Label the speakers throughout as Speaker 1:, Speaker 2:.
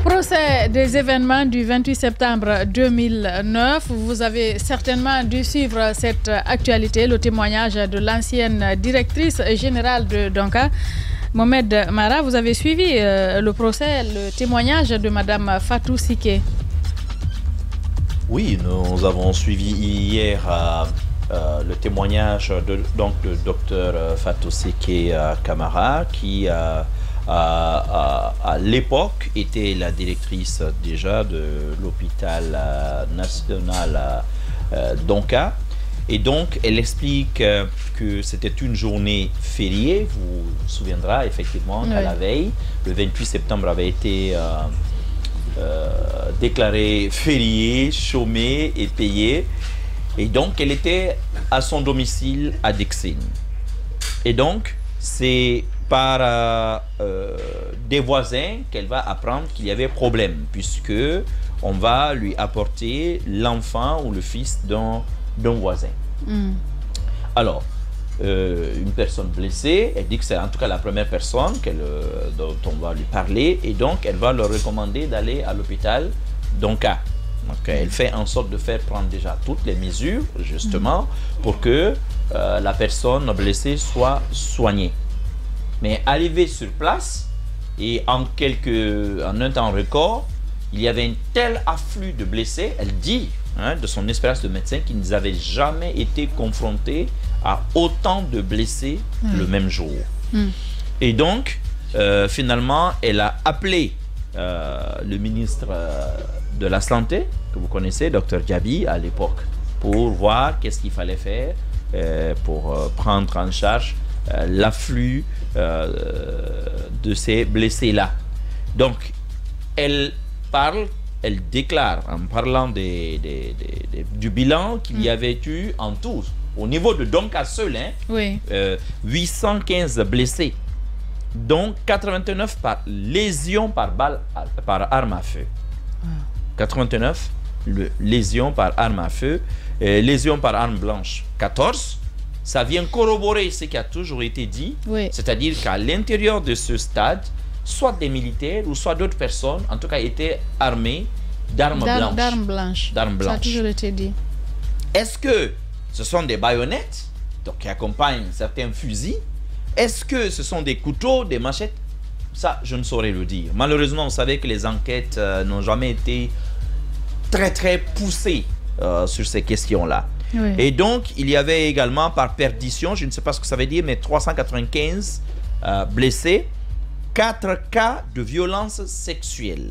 Speaker 1: Procès des événements du 28 septembre 2009. Vous avez certainement dû suivre cette actualité, le témoignage de l'ancienne directrice générale de Donka, Mohamed Mara. Vous avez suivi le procès, le témoignage de Madame Fatou Siké.
Speaker 2: Oui, nous avons suivi hier le témoignage de docteur Fatou Siké Camara qui à l'époque était la directrice déjà de l'hôpital national Donka. Et donc, elle explique que c'était une journée fériée. Vous vous souviendrez effectivement qu'à la veille, le 28 septembre avait été déclaré férié, chômé et payé. Et donc, elle était à son domicile à Dixine. Et donc, c'est par des voisins qu'elle va apprendre qu'il y avait problème, puisque on va lui apporter l'enfant ou le fils d'un voisin. Alors, une personne blessée, elle dit que c'est en tout cas la première personne dont on va lui parler, et donc elle va leur recommander d'aller à l'hôpital Donka. Donc, elle fait en sorte de faire prendre déjà toutes les mesures, justement, pour que la personne blessée soit soignée. Mais arrivé sur place, et en un temps record, il y avait un tel afflux de blessés, elle dit, de son expérience de médecin, qu'ils n'avaient jamais été confrontés à autant de blessés le même jour. Et donc, finalement, elle a appelé le ministre de la Santé, que vous connaissez, Dr Diaby, à l'époque, pour voir qu'est-ce qu'il fallait faire pour prendre en charge l'afflux de ces blessés-là. Donc, elle déclare, en parlant du bilan qu'il y avait eu en tout, au niveau de Donka seul, 815 blessés, dont 89 par lésion par arme à feu. 89 lésions par arme à feu, lésions par arme blanche, 14. Ça vient corroborer ce qui a toujours été dit, c'est-à-dire qu'à l'intérieur de ce stade, soit des militaires ou soit d'autres personnes, en tout cas, étaient armés d'armes blanches. D'armes blanches.
Speaker 1: Ça a toujours été dit.
Speaker 2: Est-ce que ce sont des baïonnettes, donc qui accompagnent certains fusils? Est-ce que ce sont des couteaux, des machettes? Ça, je ne saurais le dire. Malheureusement, vous savez que les enquêtes n'ont jamais été très poussées sur ces questions-là. Et donc, il y avait également par perdition, je ne sais pas ce que ça veut dire, mais 395 blessés, 4 cas de violence sexuelle.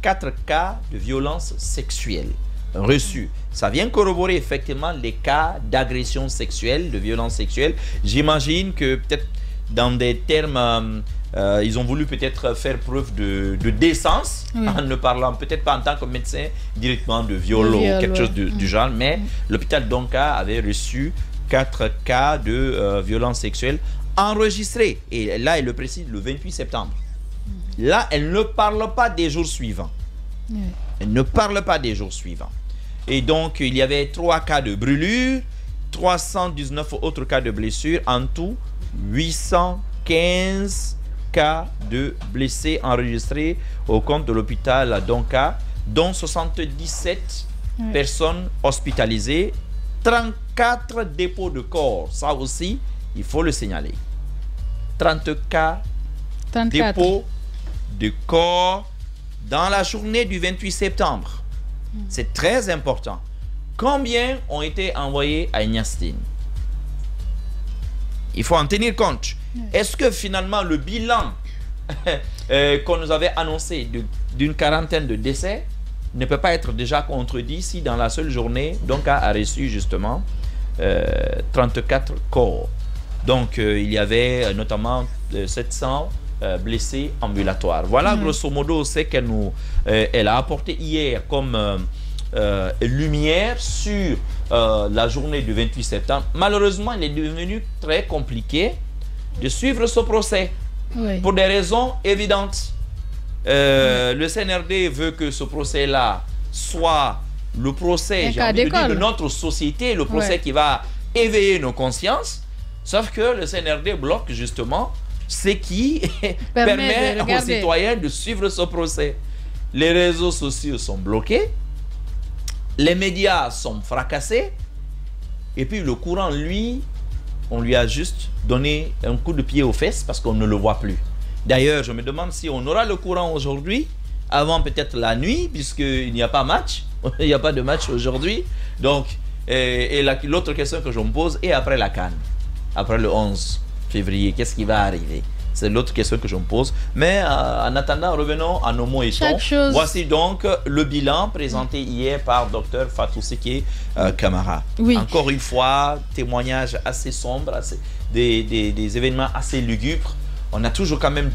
Speaker 2: 4 cas de violence sexuelle reçus. Ça vient corroborer effectivement les cas d'agression sexuelle, de violence sexuelle. J'imagine que peut-être dans des termes... ils ont voulu peut-être faire preuve de décence en ne parlant peut-être pas en tant que médecin directement de viol ou quelque chose du genre, mais l'hôpital Donka avait reçu 4 cas de violence sexuelle enregistrés. Et là, elle le précise, le 28 septembre. Là, elle ne parle pas des jours suivants. Elle ne parle pas des jours suivants. Et donc, il y avait 3 cas de brûlure, 319 autres cas de blessures, en tout 815 cas de blessés enregistrés au compte de l'hôpital Donka, dont 77 personnes hospitalisées, 34 dépôts de corps. Ça aussi, il faut le signaler. 34 dépôts de corps dans la journée du 28 septembre. C'est très important. Combien ont été envoyés à Niastine? Il faut en tenir compte. Est-ce que finalement le bilan qu'on nous avait annoncé d'une quarantaine de décès ne peut pas être déjà contredit si dans la seule journée, Donka a reçu justement 34 corps. Donc il y avait notamment 700 blessés ambulatoires. Voilà grosso modo ce qu'elle elle a apporté hier comme lumière sur la journée du 28 septembre. Malheureusement, il est devenu très compliqué de suivre ce procès pour des raisons évidentes. Le CNRD veut que ce procès-là soit le procès de notre société, le procès qui va éveiller nos consciences, sauf que le CNRD bloque justement ce qui permet aux citoyens de suivre ce procès. Les réseaux sociaux sont bloqués, les médias sont fracassés, et puis le courant, lui, on lui a juste donné un coup de pied aux fesses parce qu'on ne le voit plus. D'ailleurs, je me demande si on aura le courant aujourd'hui, avant peut-être la nuit, puisqu'il n'y a pas match, il n'y a pas de match aujourd'hui. Donc, et l'autre question que je me pose, et après la CAN, après le 11 février, qu'est-ce qui va arriver? C'est l'autre question que je me pose. Mais en attendant, revenons à nos mots et tons. Voici donc le bilan présenté hier par Dr Fatou Seke Camara. Oui. Encore une fois, témoignage assez sombre, des événements assez lugubres. On a toujours quand même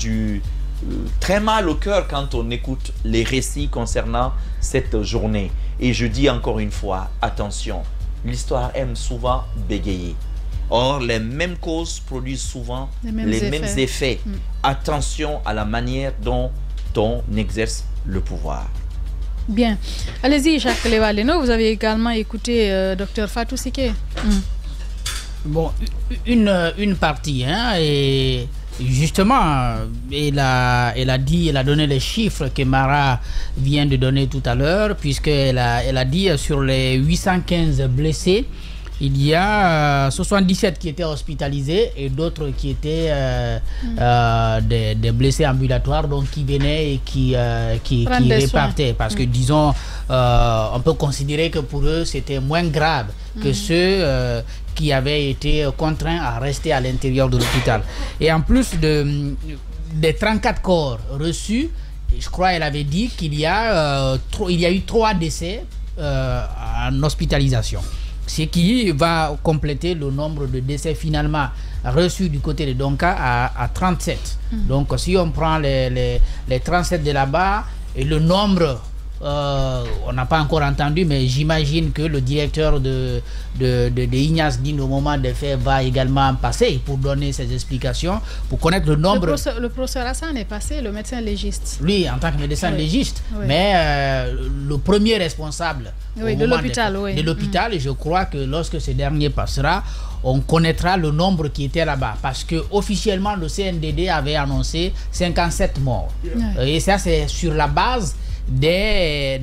Speaker 2: très mal au cœur quand on écoute les récits concernant cette journée. Et je dis encore une fois, attention, l'histoire aime souvent bégayer. Or, les mêmes causes produisent souvent les mêmes effets. Attention à la manière dont on exerce le pouvoir.
Speaker 1: Bien. Allez-y, Jacques Levaleno, vous avez également écouté Dr Fatou Seke.
Speaker 3: Bon, une partie, hein, et justement, elle a donné les chiffres que Mara vient de donner tout à l'heure, puisqu'elle a dit sur les 815 blessés, il y a 77 qui étaient hospitalisés et d'autres qui étaient des blessés ambulatoires, donc qui venaient et qui repartaient. Parce que, disons, on peut considérer que pour eux, c'était moins grave que ceux qui avaient été contraints à rester à l'intérieur de l'hôpital. Et en plus des 34 corps reçus, je crois qu'elle avait dit qu'il y a eu 3 décès en hospitalisation. Ce qui va compléter le nombre de décès finalement reçus du côté de Donka à 37. Donc si on prend les 37 de là-bas et le nombre, on n'a pas encore entendu, mais j'imagine que le directeur de Ignace Dine au moment des faits va également passer pour donner ses explications, pour connaître le nombre.
Speaker 1: Le professeur Hassan est passé, le médecin légiste.
Speaker 3: Lui, en tant que médecin légiste, mais le premier responsable
Speaker 1: de l'hôpital,
Speaker 3: de l'hôpital, je crois que lorsque ce dernier passera, on connaîtra le nombre qui était là-bas. Parce que officiellement, le CNDD avait annoncé 57 morts. Et ça, c'est sur la base des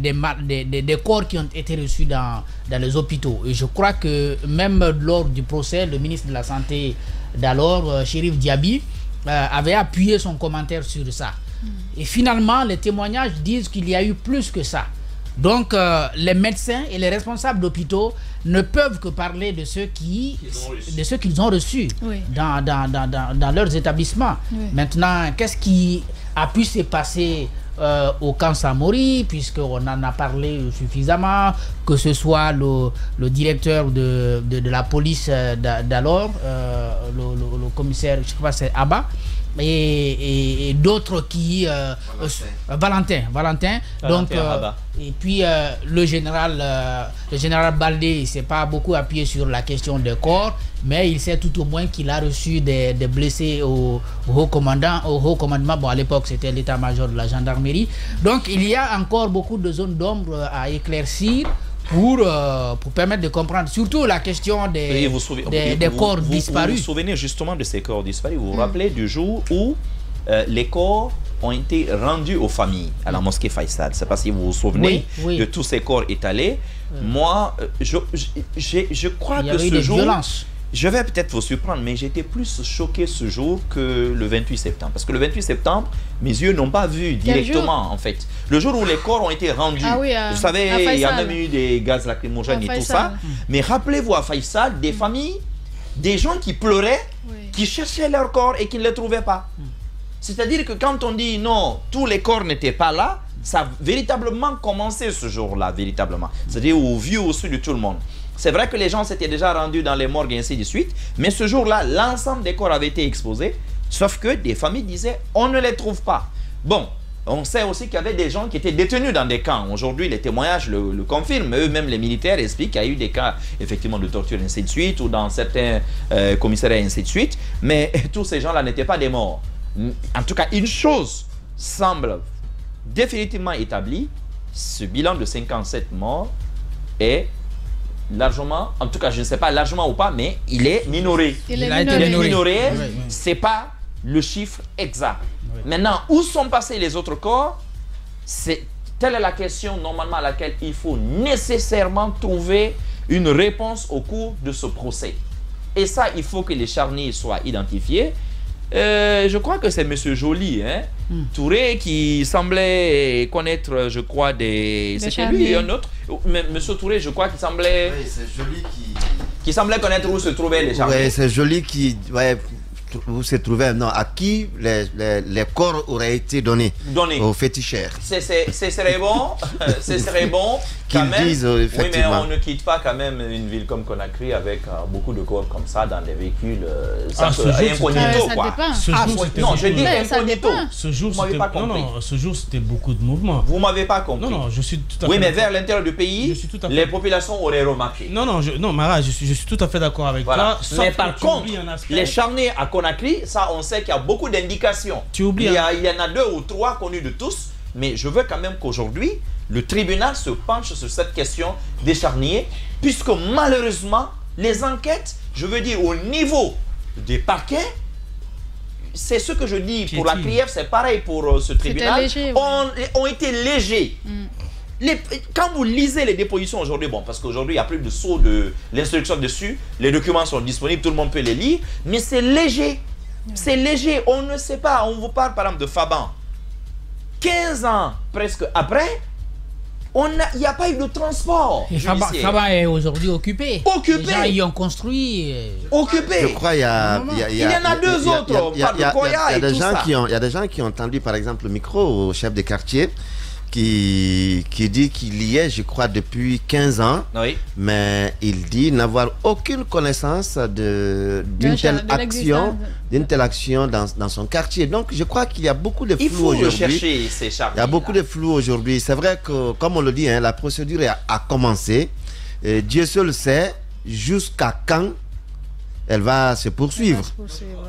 Speaker 3: corps qui ont été reçus dans les hôpitaux. Et je crois que même lors du procès, le ministre de la Santé d'alors, Chérif Diaby, avait appuyé son commentaire sur ça. Et finalement, les témoignages disent qu'il y a eu plus que ça. Donc, les médecins et les responsables d'hôpitaux ne peuvent que parler de ceux qu'ils ont reçus dans leurs établissements. Maintenant, qu'est-ce qui a pu se passer au camp Samori, puisqu'on en a parlé suffisamment, que ce soit le directeur de la police d'alors, le commissaire, je crois que c'est Abba, et d'autres qui... Valentin. Donc, et puis le général Baldé, il s'est pas beaucoup appuyé sur la question des corps, mais il sait tout au moins qu'il a reçu des blessés au haut commandement. Bon, à l'époque, c'était l'état-major de la gendarmerie. Donc, il y a encore beaucoup de zones d'ombre à éclaircir pour permettre de comprendre surtout la question des corps disparus.
Speaker 2: Vous vous souvenez justement de ces corps disparus? Vous vous rappelez du jour où les corps ont été rendus aux familles à la mosquée Faisal? Je ne sais pas si vous vous souvenez de tous ces corps étalés. Moi, je crois que ce jour... Je vais peut-être vous surprendre, mais j'étais plus choqué ce jour que le 28 septembre. Parce que le 28 septembre, mes yeux n'ont pas vu directement, en fait. Le jour où les corps ont été rendus. Vous savez, il y a même eu des gaz lacrymogènes et tout ça. Mais rappelez-vous à Faisal, des familles, des gens qui pleuraient, qui cherchaient leur corps et qui ne les trouvaient pas. C'est-à-dire que quand on dit non, tous les corps n'étaient pas là, ça a véritablement commencé ce jour-là, véritablement. C'est-à-dire au vu au su de tout le monde. C'est vrai que les gens s'étaient déjà rendus dans les morgues et ainsi de suite, mais ce jour-là, l'ensemble des corps avait été exposé, sauf que des familles disaient « on ne les trouve pas ». Bon, on sait aussi qu'il y avait des gens qui étaient détenus dans des camps. Aujourd'hui, les témoignages le confirment. Eux-mêmes, les militaires expliquent qu'il y a eu des cas, effectivement, de torture et ainsi de suite, ou dans certains commissariats et ainsi de suite, mais tous ces gens-là n'étaient pas des morts. En tout cas, une chose semble définitivement établie, ce bilan de 57 morts est largement, en tout cas je ne sais pas largement ou pas, mais il est minoré.
Speaker 1: Il est minoré.
Speaker 2: C'est pas le chiffre exact. Oui. Maintenant, où sont passés les autres corps? Telle est la question normalement à laquelle il faut nécessairement trouver une réponse au cours de ce procès. Et ça, il faut que les charniers soient identifiés. Je crois que c'est M. Joly, hein, Touré, qui semblait connaître, je crois, c'était lui et un autre. M. Touré, je crois qu'il semblait...
Speaker 4: Oui, c'est Joly
Speaker 2: qui semblait connaître où se trouvaient les charniers.
Speaker 4: Oui, c'est Joly qui... Ouais, où se trouvait, non, à qui les corps auraient été donnés aux féticheurs.
Speaker 2: Ce serait bon, quand même.
Speaker 4: Disent, effectivement.
Speaker 2: Oui, mais on ne quitte pas quand même une ville comme Conakry avec beaucoup de corps comme ça dans des véhicules incognito, quoi. Non, je dis incognito.
Speaker 5: Ce jour, c'était beaucoup de mouvements.
Speaker 2: Vous m'avez pas compris.
Speaker 5: Non, je suis tout à fait.
Speaker 2: Oui, mais vers l'intérieur du pays, les populations auraient remarqué.
Speaker 5: Non, Mara, je suis tout à fait d'accord avec toi.
Speaker 2: Mais par contre, les charniers à Conakry, ça, on sait qu'il y a beaucoup d'indications. Il y en a 2 ou 3 connus de tous, mais je veux quand même qu'aujourd'hui, le tribunal se penche sur cette question des charniers, puisque malheureusement, les enquêtes, je veux dire, au niveau des parquets, c'est ce que je dis pour la CRIEF, c'est pareil pour ce tribunal, léger, ont été légers. Quand vous lisez les dépositions aujourd'hui, bon, parce qu'aujourd'hui, il n'y a plus de sceau de l'instruction dessus, les documents sont disponibles, tout le monde peut les lire, mais c'est léger. C'est léger, on ne sait pas. On vous parle par exemple de Faban. 15 ans presque après, il n'y a pas eu de transport.
Speaker 3: Faban est aujourd'hui occupé. Les gens y ont construit.
Speaker 4: Occupé. Je crois qu'il y
Speaker 2: en a 2 autres. Il y
Speaker 4: a des gens qui ont tendu par exemple le micro au chef de quartier qui dit qu'il y est, je crois, depuis 15 ans, oui. Mais il dit n'avoir aucune connaissance d'une telle action dans son quartier. Donc, je crois qu'il y a beaucoup de flou aujourd'hui.
Speaker 2: Il faut rechercher ces charniers.
Speaker 4: Il y a beaucoup de flou aujourd'hui. C'est vrai que, comme on le dit, hein, la procédure a commencé. Et Dieu seul sait jusqu'à quand elle va se poursuivre.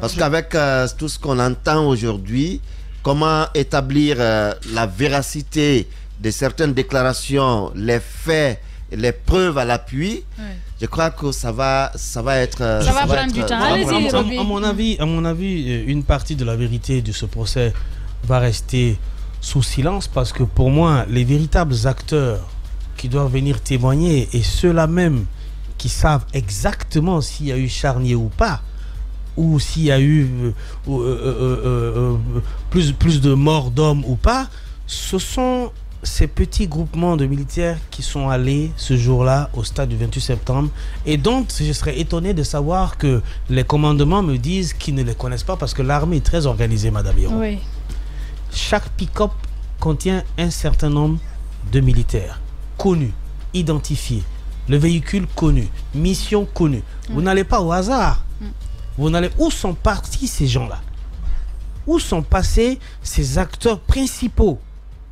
Speaker 4: Parce qu'avec tout ce qu'on entend aujourd'hui, comment établir la véracité de certaines déclarations, les faits, les preuves à l'appui, je crois que ça va être...
Speaker 1: Ça va prendre du temps. Allez-y, Roby.
Speaker 5: À mon avis, une partie de la vérité de ce procès va rester sous silence parce que pour moi, les véritables acteurs qui doivent venir témoigner et ceux-là même qui savent exactement s'il y a eu charnier ou pas, ou s'il y a eu plus de morts d'hommes ou pas, ce sont ces petits groupements de militaires qui sont allés ce jour-là au stade du 28 septembre. Et donc, je serais étonné de savoir que les commandements me disent qu'ils ne les connaissent pas parce que l'armée est très organisée, Madame Hiro. Oui. Chaque pick-up contient un certain nombre de militaires connus, identifiés, le véhicule connu, mission connue. Vous n'allez pas au hasard. Où sont partis ces gens-là? Où sont passés ces acteurs principaux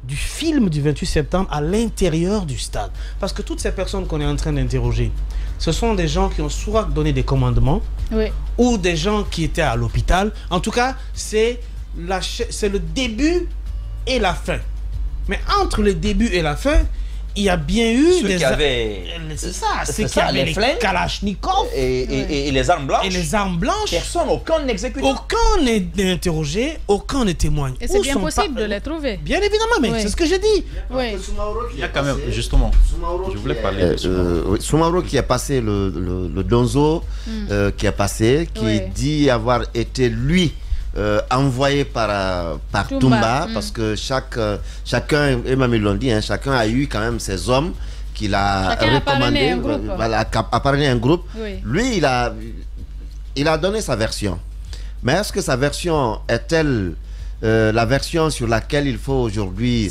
Speaker 5: du film du 28 septembre à l'intérieur du stade? Parce que toutes ces personnes qu'on est en train d'interroger, ce sont des gens qui ont soit donné des commandements, ou des gens qui étaient à l'hôpital. En tout cas, c'est le début et la fin. Mais entre le début et la fin, il y a bien eu
Speaker 2: c'est ça, les flingues,
Speaker 5: Kalachnikov
Speaker 2: et les armes blanches.
Speaker 5: Et les armes blanches.
Speaker 2: Personne, aucun n'exécute.
Speaker 5: Aucun n'est interrogé, aucun ne témoigne.
Speaker 1: Et c'est bien possible de les trouver.
Speaker 5: Bien évidemment, mais c'est ce que j'ai dit.
Speaker 6: Il y a quand même, justement, je voulais parler de
Speaker 4: Soumaoro qui a passé le Donzo, qui dit avoir été lui envoyé par Toumba, parce que chacun, et même ils l'ont dit, hein, chacun a eu quand même ses hommes qu'il a recommandé, appartenait à un groupe. Oui. Lui, il a donné sa version. Mais est-ce que sa version est-elle la version sur laquelle il faut aujourd'hui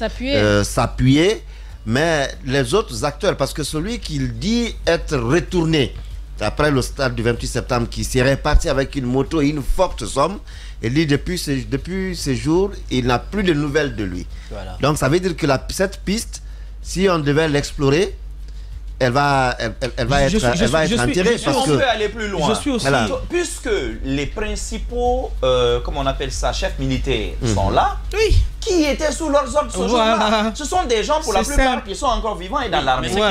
Speaker 4: s'appuyer? Mais les autres acteurs, parce que celui qui dit être retourné après le stade du 28 septembre, qui serait parti avec une moto et une forte somme, il dit depuis ce jour, il n'a plus de nouvelles de lui. Voilà. Donc ça veut dire que cette piste, si on devait l'explorer, elle va être enterrée.
Speaker 2: On peut aller plus loin.
Speaker 5: Je suis aussi...
Speaker 2: Puisque les principaux, comment on appelle ça, chefs militaires sont là, qui étaient sous leurs ordres ce jour-là. Ce sont des gens, pour la plupart, qui sont encore vivants et dans l'armée.
Speaker 6: Mais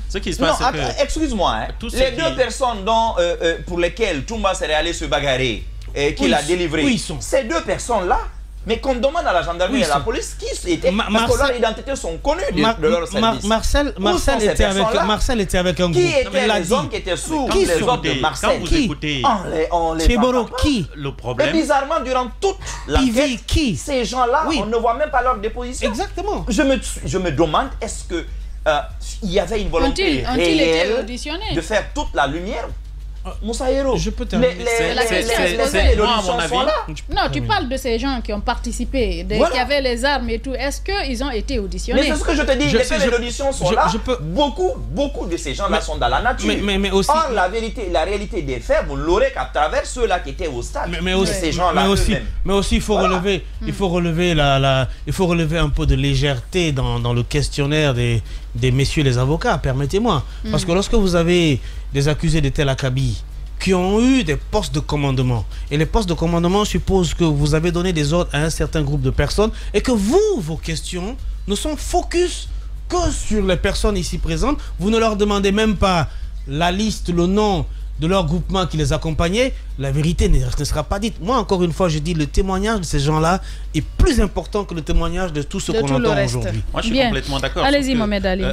Speaker 6: ce qui se passe,
Speaker 2: excuse-moi, les 2 personnes pour lesquelles Toumba serait allé se bagarrer, qu'il a délivré.
Speaker 5: Où ils sont?
Speaker 2: Ces deux personnes-là, mais qu'on demande à la gendarmerie et à la police qui étaient, parce que leurs identités sont connues de leur service.
Speaker 5: Marcel était avec un groupe.
Speaker 2: Qui étaient les hommes qui étaient sous les ordres de Marcel?
Speaker 6: Quand vous écoutez,
Speaker 2: on les
Speaker 5: Cheboro, qui?
Speaker 6: Le problème...
Speaker 2: Mais bizarrement, durant toute l'enquête,
Speaker 5: qui?
Speaker 2: ces gens-là, on ne voit même pas leur déposition.
Speaker 5: Exactement.
Speaker 2: Je me demande, est-ce que il y avait une volonté réelle de faire toute la lumière? Moussa Hero,
Speaker 5: je peux terminer.
Speaker 2: Les auditions sont là.
Speaker 1: Non, tu parles de ces gens qui ont participé, qui avaient les armes et tout. Est-ce qu'ils ont été auditionnés?
Speaker 2: Mais c'est ce que je te dis, les faits de l'audition sont là. Beaucoup de ces gens-là sont dans la nature.
Speaker 5: Mais aussi,
Speaker 2: or, la réalité des faits, vous l'aurez qu'à travers ceux-là qui étaient au stade.
Speaker 5: Mais aussi, il faut relever un peu de légèreté dans le questionnaire des messieurs les avocats, permettez-moi. Parce que lorsque vous avez des accusés de tel acabit qui ont eu des postes de commandement, et les postes de commandement supposent que vous avez donné des ordres à un certain groupe de personnes et que vos questions ne sont focus que sur les personnes ici présentes, vous ne leur demandez même pas la liste, le nom de leur groupement qui les accompagnait, la vérité ne sera pas dite. Moi, encore une fois, je dis, le témoignage de ces gens-là est plus important que le témoignage de tout ce qu'on entend aujourd'hui.
Speaker 6: Moi, je suis complètement d'accord.
Speaker 1: Allez-y, Mohamed Ali.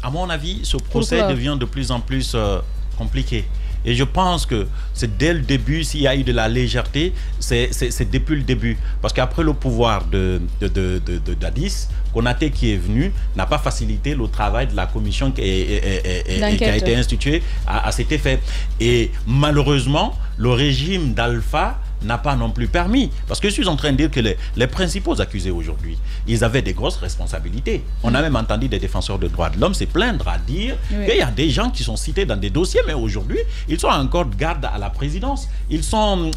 Speaker 6: À mon avis, ce procès devient de plus en plus compliqué. Et je pense que c'est dès le début, s'il y a eu de la légèreté, c'est depuis le début. Parce qu'après le pouvoir d'Addis, Konaté qui est venu n'a pas facilité le travail de la commission qui a été instituée à cet effet. Et malheureusement, le régime d'Alpha n'a pas non plus permis. Parce que je suis en train de dire que les principaux accusés aujourd'hui, ils avaient des grosses responsabilités. On a même entendu des défenseurs de droits de l'homme se plaindre à dire qu'il y a des gens qui sont cités dans des dossiers, mais aujourd'hui, ils sont encore de garde à la présidence. Ils sont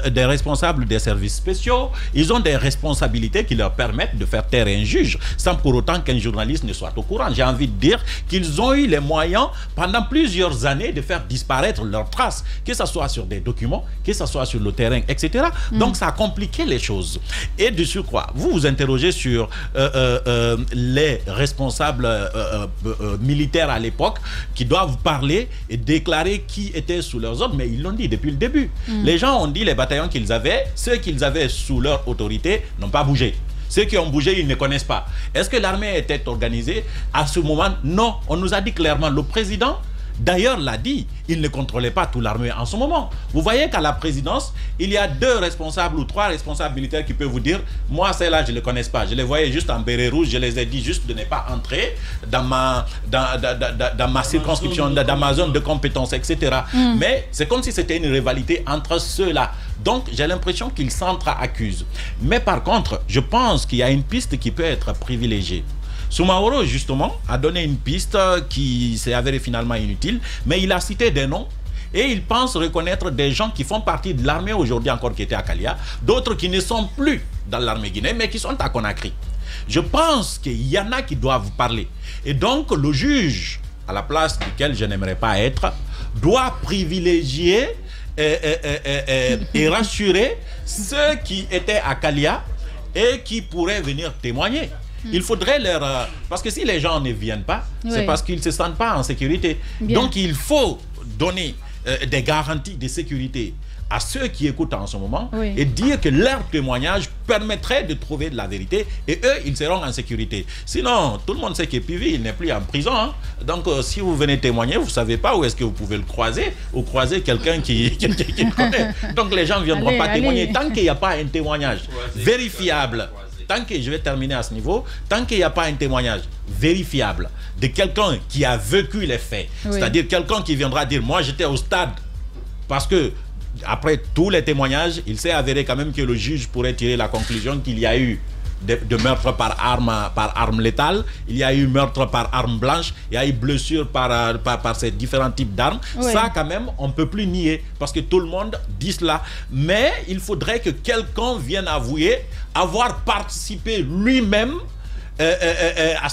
Speaker 6: des responsables des services spéciaux. Ils ont des responsabilités qui leur permettent de faire taire un juge, sans pour autant qu'un journaliste ne soit au courant. J'ai envie de dire qu'ils ont eu les moyens, pendant plusieurs années, de faire disparaître leurs traces, que ce soit sur des documents, que ce soit sur le terrain, etc. Donc ça a compliqué les choses. Et de surcroît, vous vous interrogez sur les responsables militaires à l'époque qui doivent parler et déclarer qui était sous leurs ordres, mais ils l'ont dit depuis le début. Les gens ont dit les bataillons qu'ils avaient, ceux qu'ils avaient sous leur autorité n'ont pas bougé. Ceux qui ont bougé, ils ne connaissent pas. Est-ce que l'armée était organisée à ce moment? Non. On nous a dit clairement, le président d'ailleurs l'a dit, il ne contrôlait pas toute l'armée en ce moment. Vous voyez qu'à la présidence, il y a 2 responsables ou 3 responsables militaires qui peuvent vous dire, moi celles-là je ne les connais pas, je les voyais juste en béret rouge, je les ai dit juste de ne pas entrer dans ma circonscription, dans ma zone de compétence, etc. Mais c'est comme si c'était une rivalité entre ceux-là. Donc j'ai l'impression qu'ils s'entre-accusent. Mais par contre, je pense qu'il y a une piste qui peut être privilégiée. Soumaoro, justement, a donné une piste qui s'est avérée finalement inutile, mais il a cité des noms et il pense reconnaître des gens qui font partie de l'armée aujourd'hui encore qui étaient à Kalia, d'autres qui ne sont plus dans l'armée guinéenne, mais qui sont à Conakry. Je pense qu'il y en a qui doivent parler. Et donc, le juge, à la place duquel je n'aimerais pas être, doit privilégier et rassurer ceux qui étaient à Kalia et qui pourraient venir témoigner. Il faudrait leur... parce que si les gens ne viennent pas, c'est parce qu'ils ne se sentent pas en sécurité. Donc il faut donner des garanties de sécurité à ceux qui écoutent en ce moment et dire que leur témoignage permettrait de trouver de la vérité et eux, ils seront en sécurité. Sinon, tout le monde sait que Pivi, il n'est plus en prison. Hein. Donc, si vous venez témoigner, vous ne savez pas où est-ce que vous pouvez le croiser ou croiser quelqu'un qui le connaît. Donc, les gens ne viendront pas témoigner tant qu'il n'y a pas un témoignage vérifiable. Tant que je vais terminer à ce niveau, tant qu'il n'y a pas un témoignage vérifiable de quelqu'un qui a vécu les faits, c'est-à-dire quelqu'un qui viendra dire, moi j'étais au stade, parce que après tous les témoignages, il s'est avéré quand même que le juge pourrait tirer la conclusion qu'il y a eu de meurtre par arme létale, il y a eu meurtre par arme blanche, il y a eu blessure par ces différents types d'armes. Ça quand même, on ne peut plus nier, parce que tout le monde dit cela. Mais il faudrait que quelqu'un vienne avouer avoir participé lui-même à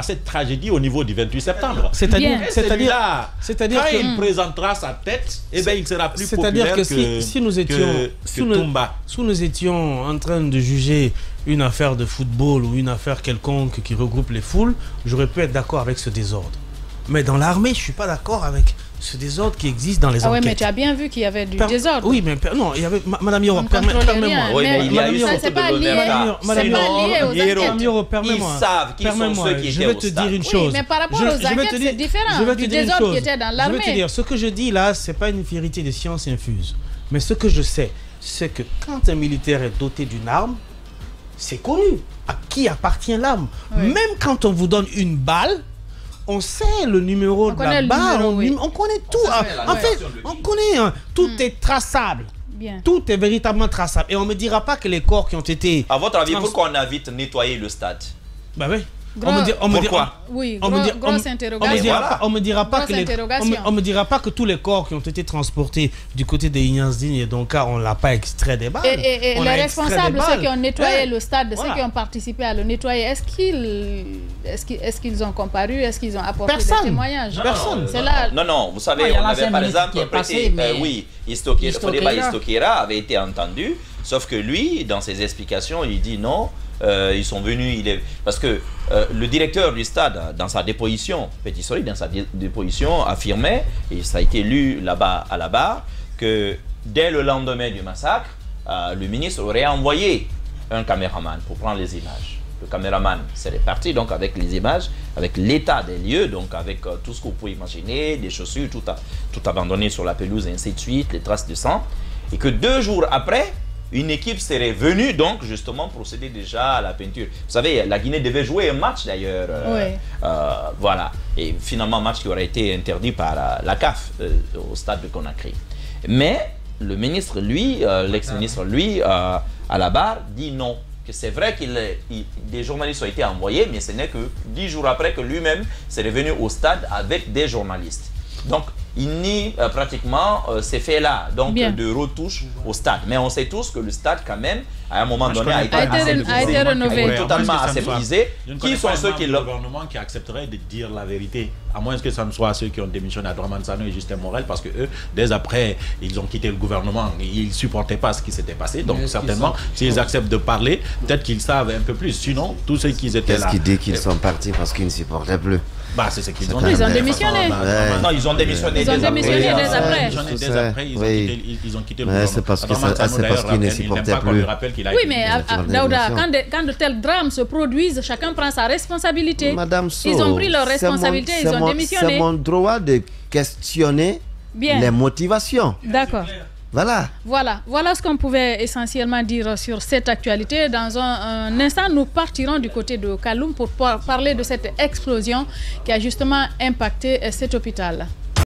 Speaker 6: cette tragédie au niveau du 28 septembre. C'est-à-dire quand il présentera sa tête, eh ben, il sera plus populaire que
Speaker 5: si nous étions en train de juger une affaire de football ou une affaire quelconque qui regroupe les foules, j'aurais pu être d'accord avec ce désordre. Mais dans l'armée, je ne suis pas d'accord avec ce désordre qui existe dans les enquêtes.
Speaker 1: Oui, mais tu as bien vu qu'il y avait du désordre.
Speaker 5: Oui, mais non, il y avait... Madame Yoro, permets-moi.
Speaker 2: Oui, mais il y a eu surtout de l'omerta.
Speaker 1: C'est pas lié aux enquêtes.
Speaker 5: Yoro, permets-moi.
Speaker 2: Ils savent qui sont ceux qui étaient au stade.
Speaker 5: Je vais te dire une chose.
Speaker 1: Oui, mais par rapport aux enquêtes, c'est différent du désordre qui était dans l'armée.
Speaker 5: Je vais te dire, ce que je dis là, c'est pas une vérité de science infuse. Mais ce que je sais, c'est que quand un militaire est doté d'une arme, c'est connu à qui appartient l'arme. Oui. Même quand on vous donne une balle, on sait le numéro de la balle, on connaît tout. En fait, on connaît, tout est traçable.
Speaker 1: Bien.
Speaker 5: Tout est véritablement traçable. Et on ne me dira pas que les corps qui ont été...
Speaker 2: À votre avis, pourquoi on a vite nettoyé le stade?
Speaker 5: Bah oui.
Speaker 2: Pourquoi?
Speaker 1: Oui, grosse interrogation.
Speaker 5: On me dira pas que tous les corps qui ont été transportés du côté des Ignazdine et donc on l'a pas extrait des balles.
Speaker 1: Et les responsables, ceux qui ont nettoyé le stade, ceux qui ont participé à le nettoyer, est-ce qu'ils ont comparu? Est-ce qu'ils ont apporté des témoignages?
Speaker 5: Personne.
Speaker 2: Non, vous savez, on avait par exemple prêté, oui, Istokera avait été entendu, sauf que lui, dans ses explications, il dit non. Ils sont venus, parce que le directeur du stade, dans sa déposition, Petit Soleil, dans sa déposition, affirmait, et ça a été lu là-bas à la barre, que dès le lendemain du massacre, le ministre aurait envoyé un caméraman pour prendre les images. Le caméraman s'est réparti donc avec les images, avec l'état des lieux, donc avec tout ce que vous pouvez imaginer, des chaussures, tout abandonné sur la pelouse et ainsi de suite, les traces de sang, et que 2 jours après, une équipe serait venue donc justement procéder déjà à la peinture. Vous savez, la Guinée devait jouer un match d'ailleurs. Voilà. Et finalement, un match qui aurait été interdit par la CAF au stade de Conakry. Mais le ministre, lui, l'ex-ministre, lui, à la barre, dit non. Que c'est vrai que des journalistes ont été envoyés, mais ce n'est que 10 jours après que lui-même serait venu au stade avec des journalistes. Donc, il nie pratiquement ces faits-là, donc de retouche au stade. Mais on sait tous que le stade, quand même, à un moment donné, a été
Speaker 1: rénové,
Speaker 2: totalement aseptisé. Qui sont ceux qui...
Speaker 6: Le gouvernement qui accepterait de dire la vérité, à moins que ça ne soit ceux qui ont démissionné à Dramane Sano et Justin Morel, parce que eux, dès après, ils ont quitté le gouvernement, ils ne supportaient pas ce qui s'était passé. Donc, certainement, s'ils acceptent de parler, peut-être qu'ils savent un peu plus. Sinon, tous ceux qui étaient là...
Speaker 4: Qu'est-ce qui dit qu'ils sont partis parce qu'ils ne supportaient plus?
Speaker 6: Bah, c'est ce qu'ils ont
Speaker 1: dit. Ils ont démissionné.
Speaker 2: Non, ils ont démissionné
Speaker 1: dès après.
Speaker 6: Ils ont quitté le gouvernement.
Speaker 4: C'est parce qu'ils ne supportaient plus.
Speaker 1: Oui, mais Daouda, quand de tels drames se produisent, chacun prend sa responsabilité.
Speaker 4: Madame So,
Speaker 1: ils ont pris leur responsabilité, ils ont démissionné.
Speaker 4: C'est mon droit de questionner les motivations.
Speaker 1: D'accord. Voilà ce qu'on pouvait essentiellement dire sur cette actualité. Dans un instant, nous partirons du côté de Kaloum pour parler de cette explosion qui a justement impacté cet hôpital.